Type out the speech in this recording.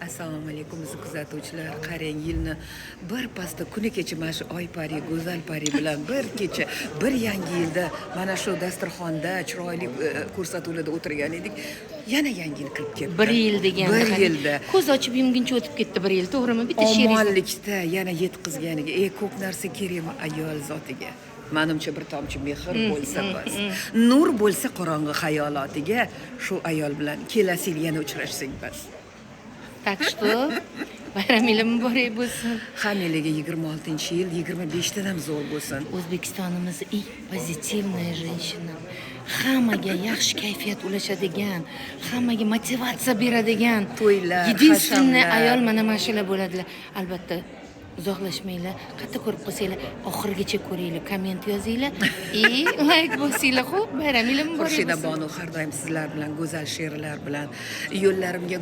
Assalomu alaykum bizni kuzatuvchilar. Qarang, yilni bir pasda kuni kecha mana shu Oypari, Go'zalpari bilan bir kecha, bir yangi yilda mana shu dasturxonda chiroyli ko'rsatuvlarda o'tirgan edik. Yana yangi yil kirib ketdi. 1 yil degan. 1 yilda. Ko'z ochib yumguncha o'tib ketdi 1 yil, to'g'rimi? Bitta she'ringiz. Omonlikda yana yetkazganiga, ko'p narsa kerakmi ayol zotiga. Menimcha bir tomchi mehr bo'lsa bas. Nur bo'lsa qorong'i xayolotiga, shu ayol bilan kelasi yil yana uchrashsak bas. Так что, bayramingiz muborak bo'lsin. Hammalarga 26-yil 25 dan zo'r bo'lsin. O'zbekistonimiz eng pozitivная женщина. Hammaga yaxshi kayfiyat ulashadigan, hammaga motivatsiya beradigan To'ylar, единственный hashamlar. ayol mana shular bo'ladilar. Albatta, uzoqlashmanglar, qayerda ko'rib qolsanglar, oxirigacha ko'ringlar, komment yozinglar, like bosinglar. Xo'p, bayramingiz muborak Xurshida bo'lsin. Bonu har doim sizlar bilan go'zal she'rlar bilan yo'llarimga